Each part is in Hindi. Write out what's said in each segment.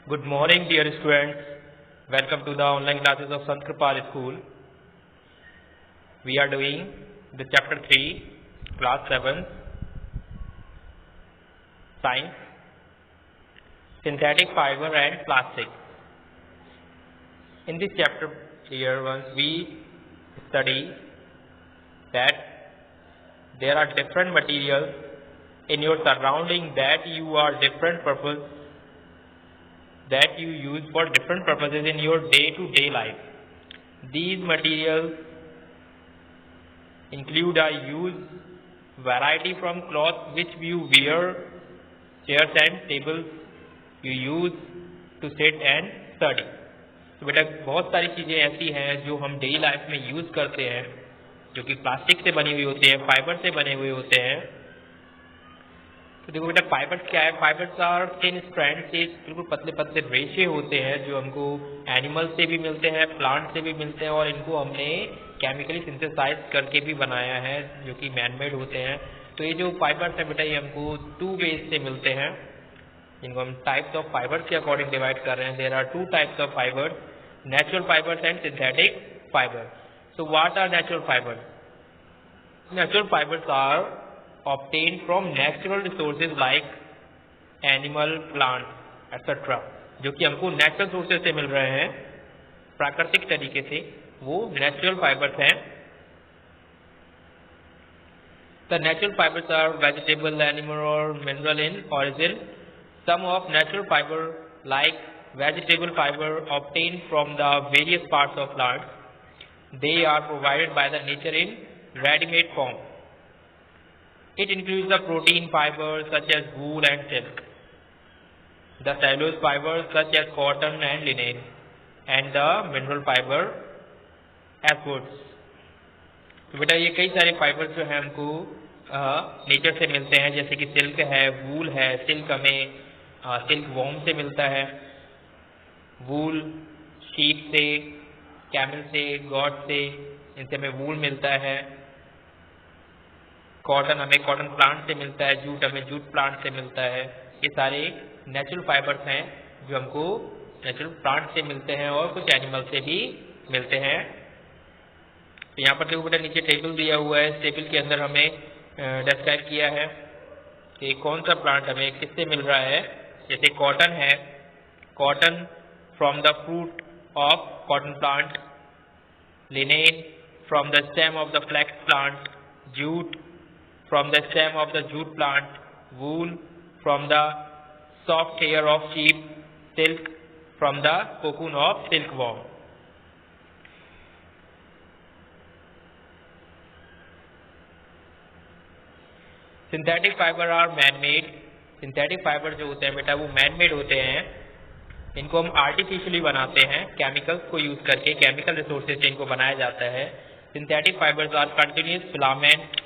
Good morning, dear students. Welcome to the online classes of Sant Kripal School. We are doing the chapter 3, class 7, science, synthetic fiber and plastic. In this chapter, dear ones, we study that there are different materials in your surrounding that you are different purpose, that you use for different purposes in your day-to-day life. These materials include a use variety from cloth which you wear, chairs and tables you use to sit and study. तो बेटा बहुत सारी चीज़ें ऐसी हैं जो हम डेली लाइफ में यूज़ करते हैं, जो कि प्लास्टिक से बनी हुई होती है, फाइबर से बने हुए होते हैं. तो देखो बेटा फाइबर्स क्या है. फाइबर्स आर थिन स्ट्रैंड से बिल्कुल पतले पतले रेशे होते हैं जो हमको एनिमल से भी मिलते हैं, प्लांट से भी मिलते हैं, और इनको हमने केमिकली सिंथेसाइज करके भी बनाया है जो कि मैनमेड होते हैं. तो ये जो फाइबर्स है बेटा ये हमको 2 वेज से मिलते हैं, जिनको हम टाइप्स ऑफ फाइबर्स के अकॉर्डिंग डिवाइड कर रहे हैं. There are 2 types of fibres, natural fibres and synthetic fibres. So what are natural fibres? Natural fibres are obtained from natural resources like animal, plant, etc. जो कि हमको नेचुरल सोर्सेज से मिल रहे हैं, प्राकृतिक तरीके से, वो नेचुरल फाइबर्स हैं. The natural fibers are vegetable, animal or mineral in origin. Some of natural fiber like vegetable fiber obtained from the various parts of plants. They are provided by the nature in ready-made form. It includes the protein fibers such as wool and silk, the cellulose fibers such as cotton and linen, and the mineral fiber as woods. तो बेटा ये कई सारे फाइबर्स जो हैं हमको नेचर से मिलते हैं, जैसे कि सिल्क है, वूल है. सिल्क हमें सिल्क वॉर्म से मिलता है, वूल शीप से, कैमल से, गॉट से, इनसे हमें वूल मिलता है. कॉटन हमें कॉटन प्लांट से मिलता है, जूट हमें जूट प्लांट से मिलता है. ये सारे नेचुरल फाइबर्स हैं जो हमको नेचुरल प्लांट से मिलते हैं और कुछ एनिमल से भी मिलते हैं. तो यहाँ पर देखो बेटा नीचे टेबल दिया हुआ है. इस टेबल के अंदर हमें डिस्क्राइब किया है कि कौन सा प्लांट हमें किससे मिल रहा है. जैसे कॉटन है, cotton from the fruit of cotton plant, linen from the stem of the flax plant, jute from the stem of the jute plant, wool from the soft hair of sheep, silk from the cocoon of silkworm. Synthetic fiber are man-made. Synthetic fiber जो होते हैं बेटा वो man-made होते हैं. इनको हम artificially बनाते हैं, chemicals को use करके, chemical resources से इनको बनाया जाता है. Synthetic fibers are continuous filament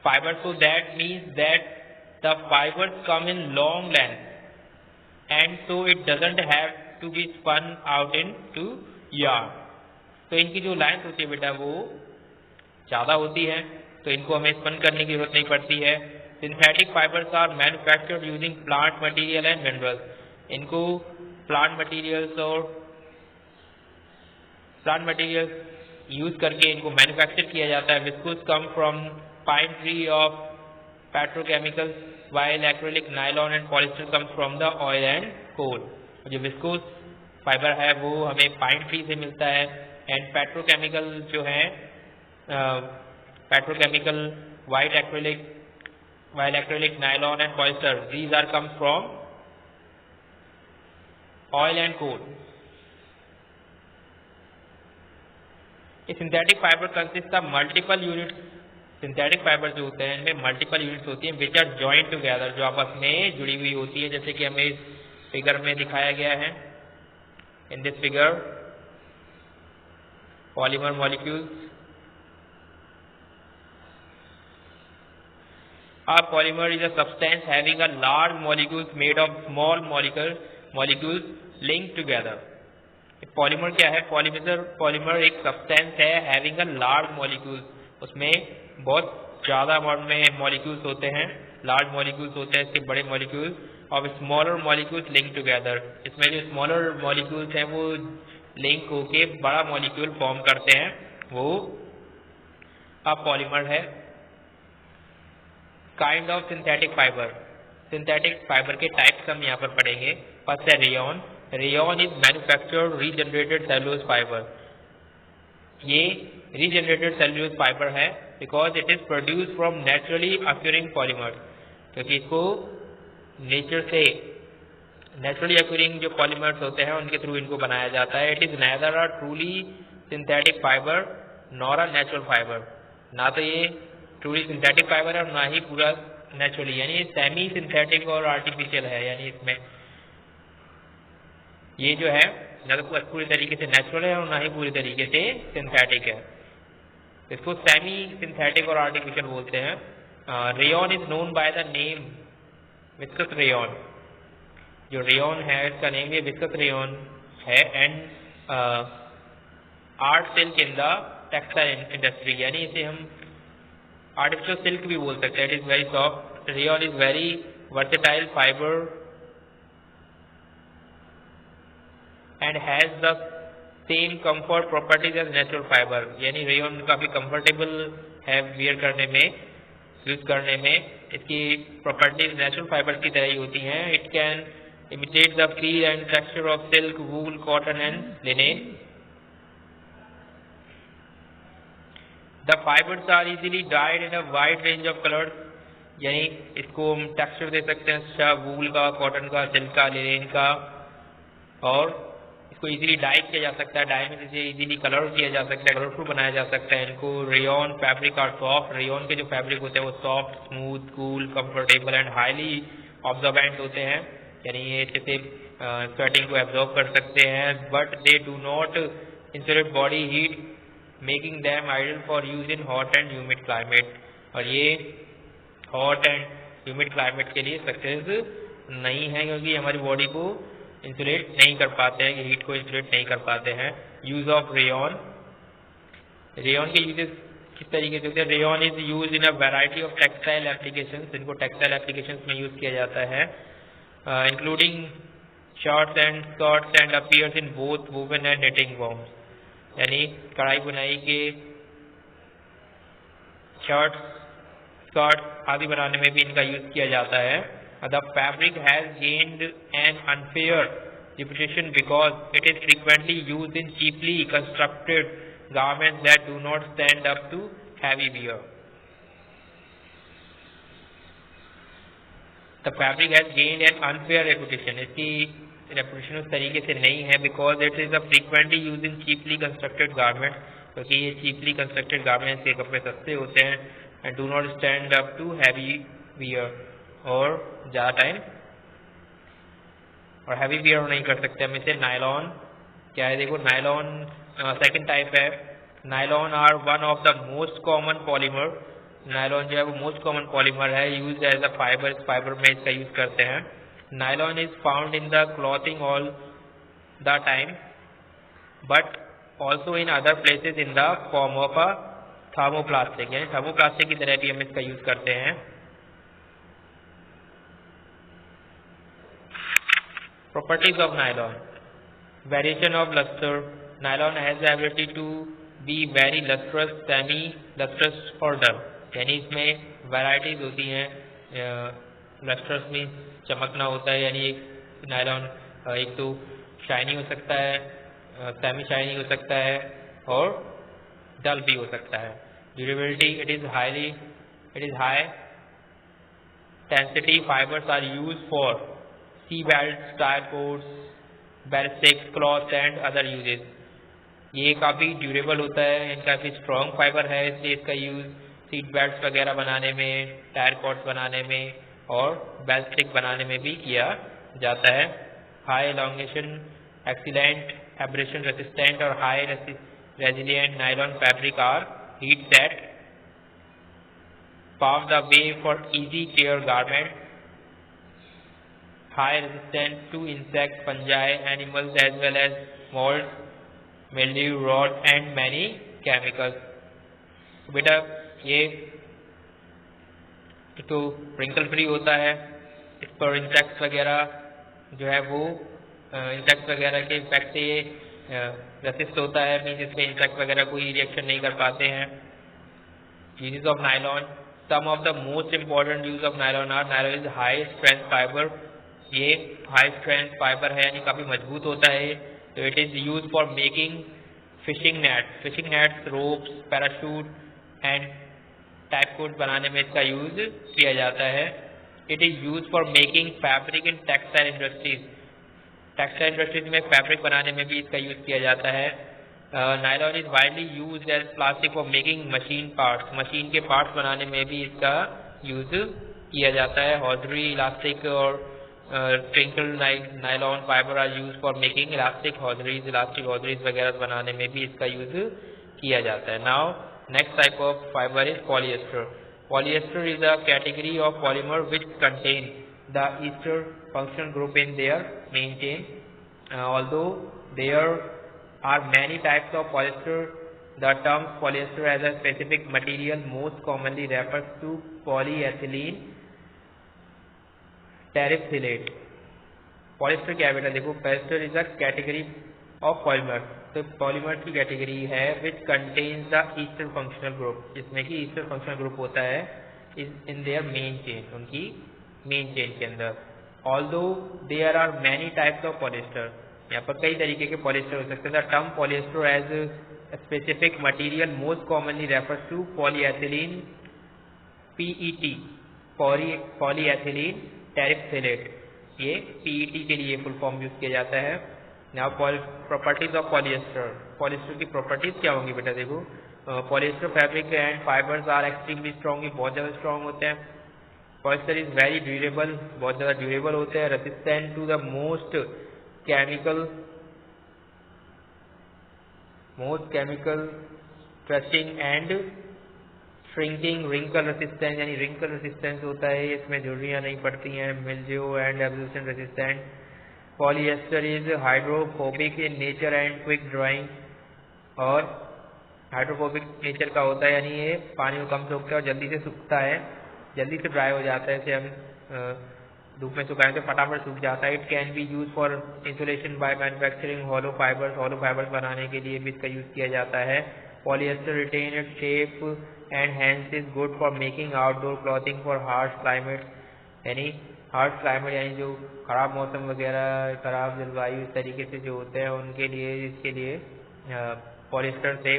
fibers, so that means that the fibers come in long length and so it doesn't have to be spun out into yarn. तो इनकी जो लेंथ होती है बेटा वो ज़्यादा होती है, तो इनको हमें स्पन करने की जरूरत नहीं पड़ती है. Synthetic fibres are manufactured using plant material and minerals. इनको प्लांट मटेरियल्स यूज करके इनको मैन्युफैक्चर किया जाता है. Viscose come from pine tree of petrochemicals, while acrylic, nylon and polyester comes from the oil and coal. जो विस्कोस फाइबर है वो हमें पाइन ट्री से मिलता है, एंड पेट्रोकेमिकल जो है petrochemical white acrylic, nylon and polyester, these are comes from oil and coal. A synthetic fiber consists of multiple units. Synthetic fibre जो होते हैं इनमें मल्टीपल यूनिट्स होती हैं विच आर जॉइंट टुगेदर, जो आपस में जुड़ी हुई होती है, जैसे कि हमें इस फिगर में दिखाया गया है. In this figure polymer molecules. A polymer is a substance having a large molecules made of small molecules linked together. Polymer क्या है? पॉलीमर एक सब्सटेंस है हैविंग अ लार्ज मॉलिक्यूल्स, उसमें बहुत ज़्यादा अमाउंट में मॉलिक्यूल्स होते हैं लार्ज मॉलिक्यूल्स होते हैं, इसके बड़े मॉलिक्यूल्स, और स्मॉलर मॉलिक्यूल्स लिंक टुगेदर। इसमें जो स्मॉलर मॉलिक्यूल्स हैं वो लिंक होके बड़ा मॉलिक्यूल फॉर्म करते हैं, वो अब पॉलीमर है। Kind of synthetic fibre, synthetic fibre के टाइप्स हम यहाँ पर पढ़ेंगे। फर्स्ट है rayon. Rayon is manufactured regenerated cellulose fibre. ये रीजनरेटेड सेलुलोज फाइबर है because it is produce from naturally occurring polymer, क्योंकि इसको नेचर से नेचुरली अक्यूरिंग जो पॉलीमर्स होते हैं उनके थ्रू इनको बनाया जाता है। It is nether a truly synthetic fibre nor a natural fibre. ना तो ये ट्रूली सिंथेटिक फाइबर है और ना ही पूरा नेचुरली, यानी सेमी सिंथेटिक और आर्टिफिशियल है। यानी इसमें ये जो है ना तो पूरी तरीके से नेचुरल है और ना ही पूरी तरीके से सिंथेटिक है। इसको सेमी सिंथेटिक और आर्टिफिशियल बोलते हैं। Rayon is known by the name viscose rayon. जो रेयन है इसका नेम ये विस्कस रेयन है। And art silk in the textile industry, यानी इसे हम आर्टिफिशियल सिल्क भी बोल सकते हैं। It is very soft. Rayon is very versatile fibre and has the same comfort properties as natural fibre. यानी रेयन काफी कंफर्टेबल है वियर करने में, यूज करने में। इसकी प्रॉपर्टीज नेचुरल फाइबर की तरह ही होती हैं। It can imitate the feel and texture of silk, wool, cotton and linen. The fibers are easily dyed in a wide range of colors. यानी इसको हम टेक्सचर दे सकते हैं वूल का, कॉटन का, सिल्क का, लिनेन का, और इसको इजीली डाई किया जा सकता है। डाई में इसे इजीली कलर किया जा सकता है, कलरफुल बनाया जा सकता है इनको। Rayon fabric are soft. Rayon के जो फैब्रिक होते हैं वो soft, smooth, cool, comfortable and highly absorbent होते हैं। यानी ये अच्छे से स्वेटिंग को एब्जॉर्ब कर सकते हैं। But they do not insulate body heat, making them ideal for use in hot and humid climate. और ये हॉट एंड ह्यूमिड क्लाइमेट के लिए सक्सेस नहीं है, क्योंकि हमारी बॉडी को इंसुलेट नहीं कर पाते हैं, हीट को इंसुलेट नहीं कर पाते हैं। Use of rayon. रेयन के यूजेस किस तरीके से होते हैं? Rayon is use in a variety of textile applications. इनको टेक्सटाइल एप्लीकेशंस में यूज किया जाता है, including shorts and skirts and appears in both woven and knitting forms. यानी कढ़ाई बुनाई के शर्ट, स्कर्ट आदि बनाने में भी इनका यूज किया जाता है। The fabric has gained an unfair reputation because it is frequently used in cheaply constructed garments that do not stand up to heavy wear. The fabric has gained an unfair reputation. इसकी रेपुटेशन उस तरीके से नहीं है because it is a frequently used in cheaply constructed garment, क्योंकि ये cheaply constructed garments के कपड़े सस्ते होते हैं and do not stand up to heavy wear, और ज़्यादा टाइम और हैवी वियर नहीं कर सकते हम इसे। नायलॉन क्या है? देखो नायलॉन सेकंड टाइप है। Nylon are one of the most common polymer. Nylon जो है वो मोस्ट कॉमन पॉलीमर है, use as a fibre. Fibre में इसका यूज करते हैं। Nylon is found in the clothing all the time but also in other places in the form of a thermoplastic. यानी थर्मोप्लास्टिक की तरह भी हम इसका यूज करते हैं। Properties of nylon. Variation of luster. Nylon has the ability to be very lustrous, semi-lustrous or dull. यानी इसमें varieties होती हैं। lustrous में चमकना होता है, यानी एक नायलॉन एक तो शाइनी हो सकता है, सेमी शाइनी हो सकता है और डल भी हो सकता है। Durability, it is high density fibres are used for seat belt, tyre cords, ballistics, cloth and other uses. ये काफ़ी ड्यूरेबल होता है, काफ़ी स्ट्रॉन्ग फाइबर है, इसलिए इसका यूज सीट बेल्ट वगैरह बनाने में, टायर कोट्स बनाने में और बैलिस्टिक बनाने में भी किया जाता है। High elongation, excellent abrasion resistant और high resilient nylon fabric are heat set, pave the way for easy tear garment, high resistant to insects, fungi, animals as well as mold, mildew, rot and many chemicals। बेटा ये तो रिंकल फ्री होता है, इस पर इंसेक्ट्स वगैरह जो है वो इंसेक्ट्स वगैरह के इफेक्ट से ये रेसिस्ट होता है, मीन्स इसमें इंसेक्ट वगैरह कोई रिएक्शन नहीं कर पाते हैं। Uses of nylon, some of the most important use of nylon are, nylon is high strength fibre, ये हाई स्ट्रेंथ फाइबर है यानी काफ़ी मजबूत होता है। तो it is use for making fishing nets, ropes, parachute and tyre cord बनाने में इसका यूज किया जाता है। It is use for making fabric in textile industries, textile industries में फैब्रिक बनाने में भी इसका यूज किया जाता है। Nylon is widely use as plastic for making machine parts, machine के पार्ट्स बनाने में भी इसका यूज किया जाता है। हॉजरी, इलास्टिक और twinkle nylon fibre are use for making elastic hosieries वगैरह बनाने में भी इसका यूज किया जाता है। Now next type of fibre is polyester. Polyester is a category of polymer which contain the ester functional group in their main chain. Although there are many types of polyester, the term polyester as a specific material most commonly refers to polyethylene terephthalate. Polyester क्या है बेटा, देखो polyester is a category of polymer, तो पॉलीमर की कैटेगरी है which contains the ester functional group, जिसमें कि ईस्टर फंक्शनल ग्रुप होता है इन देयर मेन चेन, उनकी मेन चेन के अंदर। Although there are many types of polyester, यहाँ पर कई तरीके के पॉलिएस्टर हो सकते हैं। The term polyester as specific material most commonly refers to polyethylene PET, polyethylene terephthalate, ये PET के लिए फुल फॉर्म यूज किया जाता है। Now properties of polyester, polyester की प्रॉपर्टीज क्या होंगी बेटा, देखो polyester fabric and fibres are extremely strong, बहुत ज़्यादा स्ट्रॉन्ग होते हैं। पॉलिएस्टर इज वेरी ड्यूरेबल, बहुत ज़्यादा ड्यूरेबल होते हैं। Resistant to the most chemical crushing and shrinking, wrinkle resistance यानी रिंकल रेसिस्टेंस होता है, इसमें झुर्रियाँ नहीं पड़ती हैं। Mildew and absorption resistant. Polyester is hydrophobic in nature and quick drying, और हाइड्रोफोबिक नेचर का होता है यानी ये पानी में कम सूखता है और जल्दी से सूखता है, जल्दी से ड्राई हो जाता है। इसे हम धूप में सुखाएं तो फटाफट सूख जाता है। It can be use for insulation by manufacturing hollow fibres बनाने के लिए भी इसका यूज किया जाता है। Polyester retain its shape and hence is good for making outdoor clothing for harsh climate, यानी हार्श क्लाइमेट यानी जो खराब मौसम वगैरह, खराब जलवायु इस तरीके से जो होते हैं उनके लिए, इसके लिए पॉलिएस्टर से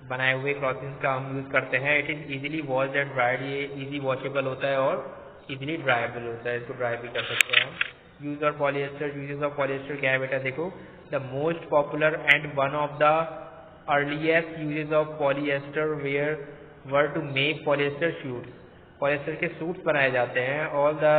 बनाए हुए क्लॉथिंग का हम यूज़ करते हैं। It is easily washed and dried, ये इजी वॉशेबल होता है और इजीली ड्राइबल होता है, इसको ड्राई भी कर सकते हैं हम। Use of polyester, uses of polyester क्या है बेटा, देखो the most popular and one of the earliest uses of polyester were to make polyester suits, polyester के सूट्स बनाए जाते हैं। All the